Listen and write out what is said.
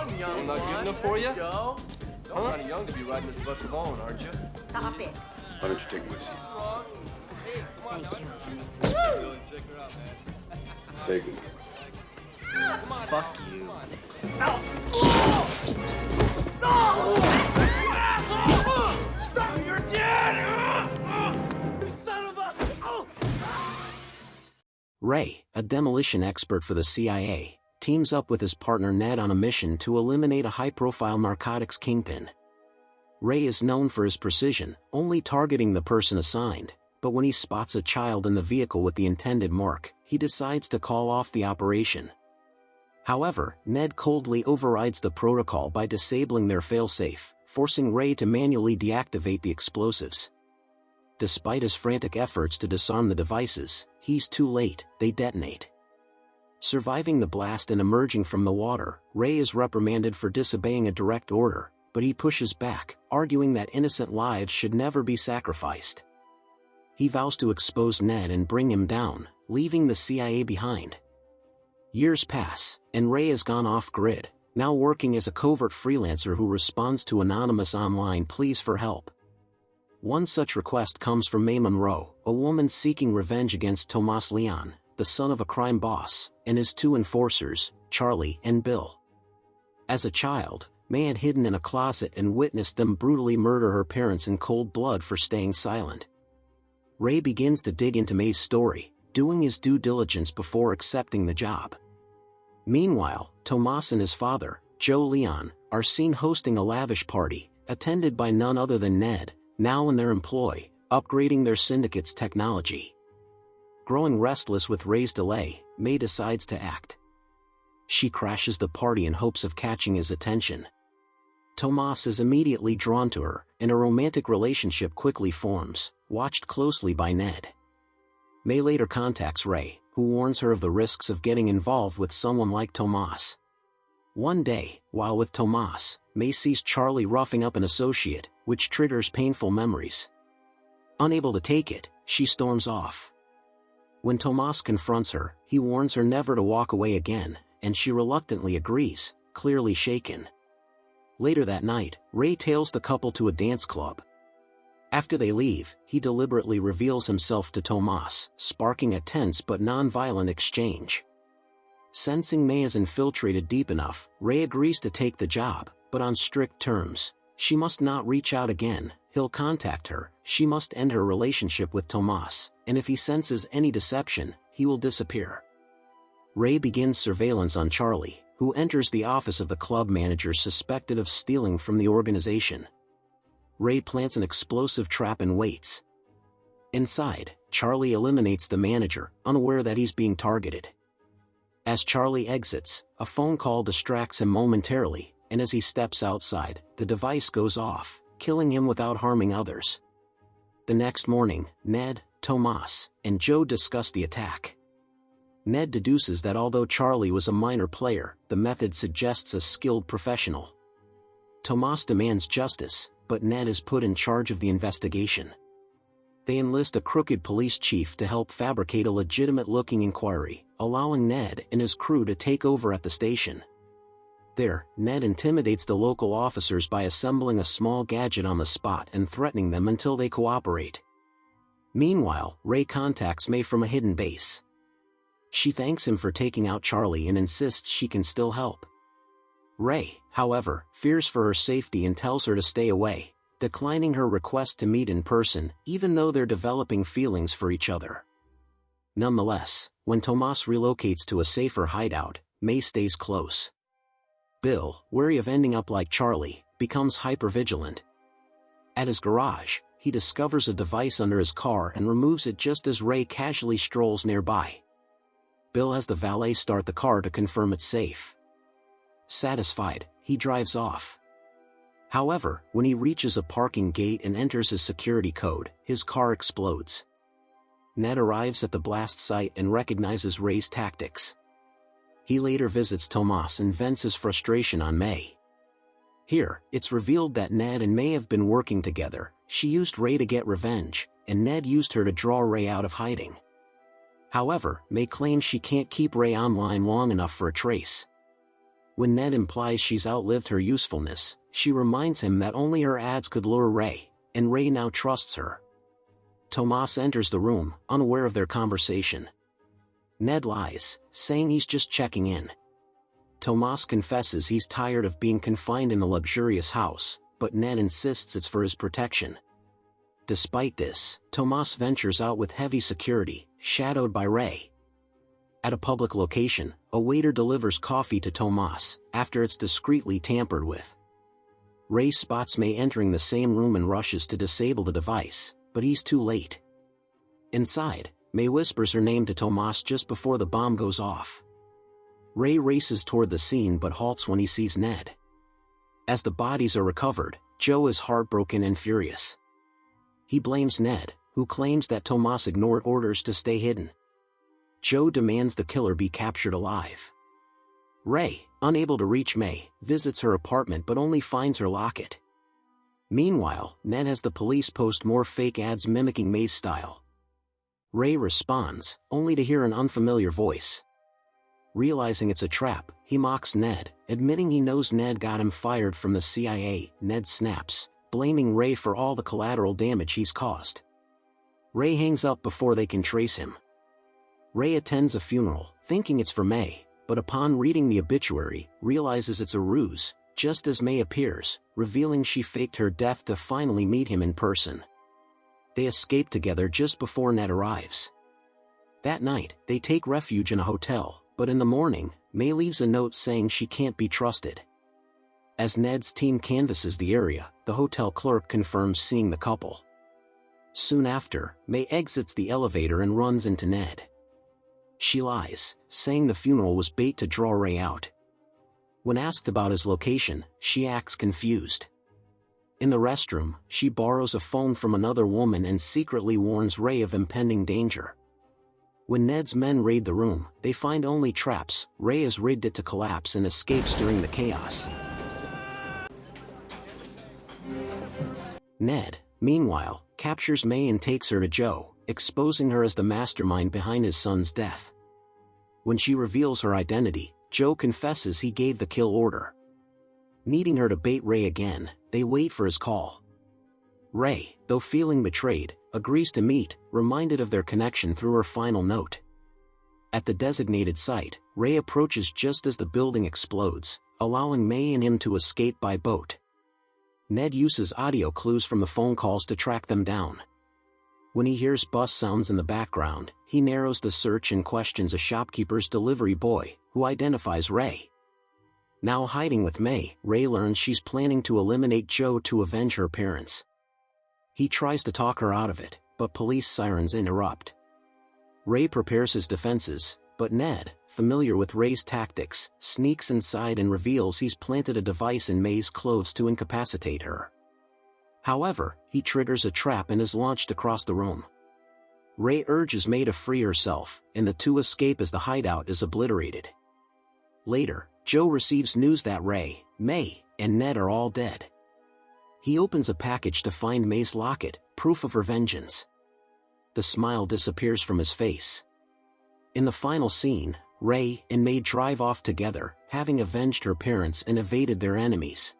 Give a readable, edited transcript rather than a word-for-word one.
I'm young. I'm not good enough for you? Go. You're kind of young to be riding this bus alone, aren't you? Stop it. Why don't you take my seat? Thank you. Check her out, man. Take it. Fuck you. Stop! You're dead! Ray, a demolition expert for the CIA, teams up with his partner Ned on a mission to eliminate a high-profile narcotics kingpin. Ray is known for his precision, only targeting the person assigned, but when he spots a child in the vehicle with the intended mark, he decides to call off the operation. However, Ned coldly overrides the protocol by disabling their failsafe, forcing Ray to manually deactivate the explosives. Despite his frantic efforts to disarm the devices, he's too late, they detonate. Surviving the blast and emerging from the water, Ray is reprimanded for disobeying a direct order, but he pushes back, arguing that innocent lives should never be sacrificed. He vows to expose Ned and bring him down, leaving the CIA behind. Years pass, and Ray has gone off-grid, now working as a covert freelancer who responds to anonymous online pleas for help. One such request comes from May Munro, a woman seeking revenge against Tomas Leon, the son of a crime boss, and his two enforcers, Charlie and Bill. As a child, May had hidden in a closet and witnessed them brutally murder her parents in cold blood for staying silent. Ray begins to dig into May's story, doing his due diligence before accepting the job. Meanwhile, Tomas and his father, Joe Leon, are seen hosting a lavish party, attended by none other than Ned, now in their employ, upgrading their syndicate's technology. Growing restless with Ray's delay, May decides to act. She crashes the party in hopes of catching his attention. Tomas is immediately drawn to her, and a romantic relationship quickly forms, watched closely by Ned. May later contacts Ray, who warns her of the risks of getting involved with someone like Tomas. One day, while with Tomas, May sees Charlie roughing up an associate, which triggers painful memories. Unable to take it, she storms off. When Tomas confronts her, he warns her never to walk away again, and she reluctantly agrees, clearly shaken. Later that night, Ray tails the couple to a dance club. After they leave, he deliberately reveals himself to Tomas, sparking a tense but non-violent exchange. Sensing May is infiltrated deep enough, Ray agrees to take the job, but on strict terms. She must not reach out again, he'll contact her, she must end her relationship with Tomas, and if he senses any deception, he will disappear. Ray begins surveillance on Charlie, who enters the office of the club manager suspected of stealing from the organization. Ray plants an explosive trap and waits. Inside, Charlie eliminates the manager, unaware that he's being targeted. As Charlie exits, a phone call distracts him momentarily, and as he steps outside, the device goes off, killing him without harming others. The next morning, Ned, Tomas, and Joe discuss the attack. Ned deduces that although Charlie was a minor player, the method suggests a skilled professional. Tomas demands justice, but Ned is put in charge of the investigation. They enlist a crooked police chief to help fabricate a legitimate-looking inquiry, allowing Ned and his crew to take over at the station. There, Ned intimidates the local officers by assembling a small gadget on the spot and threatening them until they cooperate. Meanwhile, Ray contacts May from a hidden base. She thanks him for taking out Charlie and insists she can still help. Ray, however, fears for her safety and tells her to stay away, declining her request to meet in person, even though they're developing feelings for each other. Nonetheless, when Tomas relocates to a safer hideout, May stays close. Bill, wary of ending up like Charlie, becomes hypervigilant. At his garage, he discovers a device under his car and removes it just as Ray casually strolls nearby. Bill has the valet start the car to confirm it's safe. Satisfied, he drives off. However, when he reaches a parking gate and enters his security code, his car explodes. Ned arrives at the blast site and recognizes Ray's tactics. He later visits Tomas and vents his frustration on May. Here, it's revealed that Ned and May have been working together. She used Ray to get revenge, and Ned used her to draw Ray out of hiding. However, May claims she can't keep Ray online long enough for a trace. When Ned implies she's outlived her usefulness, she reminds him that only her ads could lure Ray, and Ray now trusts her. Tomas enters the room, unaware of their conversation. Ned lies, saying he's just checking in. Tomas confesses he's tired of being confined in the luxurious house, but Ned insists it's for his protection. Despite this, Tomas ventures out with heavy security, shadowed by Ray. At a public location, a waiter delivers coffee to Tomas, after it's discreetly tampered with. Ray spots May entering the same room and rushes to disable the device, but he's too late. Inside, May whispers her name to Tomas just before the bomb goes off. Ray races toward the scene but halts when he sees Ned. As the bodies are recovered, Joe is heartbroken and furious. He blames Ned, who claims that Tomas ignored orders to stay hidden. Joe demands the killer be captured alive. Ray, unable to reach May, visits her apartment but only finds her locket. Meanwhile, Ned has the police post more fake ads mimicking May's style. Ray responds, only to hear an unfamiliar voice. Realizing it's a trap, he mocks Ned, admitting he knows Ned got him fired from the CIA. Ned snaps, blaming Ray for all the collateral damage he's caused. Ray hangs up before they can trace him. Ray attends a funeral, thinking it's for May, but upon reading the obituary, realizes it's a ruse, just as May appears, revealing she faked her death to finally meet him in person. They escape together just before Ned arrives. That night, they take refuge in a hotel, but in the morning, May leaves a note saying she can't be trusted. As Ned's team canvasses the area, the hotel clerk confirms seeing the couple. Soon after, May exits the elevator and runs into Ned. She lies, saying the funeral was bait to draw Ray out. When asked about his location, she acts confused. In the restroom, she borrows a phone from another woman and secretly warns Ray of impending danger. When Ned's men raid the room, they find only traps. Ray has rigged it to collapse and escapes during the chaos. Ned, meanwhile, captures May and takes her to Joe, exposing her as the mastermind behind his son's death. When she reveals her identity, Joe confesses he gave the kill order. Needing her to bait Ray again, they wait for his call. Ray, though feeling betrayed, agrees to meet, reminded of their connection through her final note. At the designated site, Ray approaches just as the building explodes, allowing May and him to escape by boat. Ned uses audio clues from the phone calls to track them down. When he hears bus sounds in the background, he narrows the search and questions a shopkeeper's delivery boy, who identifies Ray. Now hiding with May, Ray learns she's planning to eliminate Joe to avenge her parents. He tries to talk her out of it, but police sirens interrupt. Ray prepares his defenses, but Ned, familiar with Ray's tactics, sneaks inside and reveals he's planted a device in May's clothes to incapacitate her. However, he triggers a trap and is launched across the room. Ray urges May to free herself, and the two escape as the hideout is obliterated. Later, Joe receives news that Ray, May, and Ned are all dead. He opens a package to find May's locket, proof of her vengeance. The smile disappears from his face. In the final scene, Ray and May drive off together, having avenged her parents and evaded their enemies.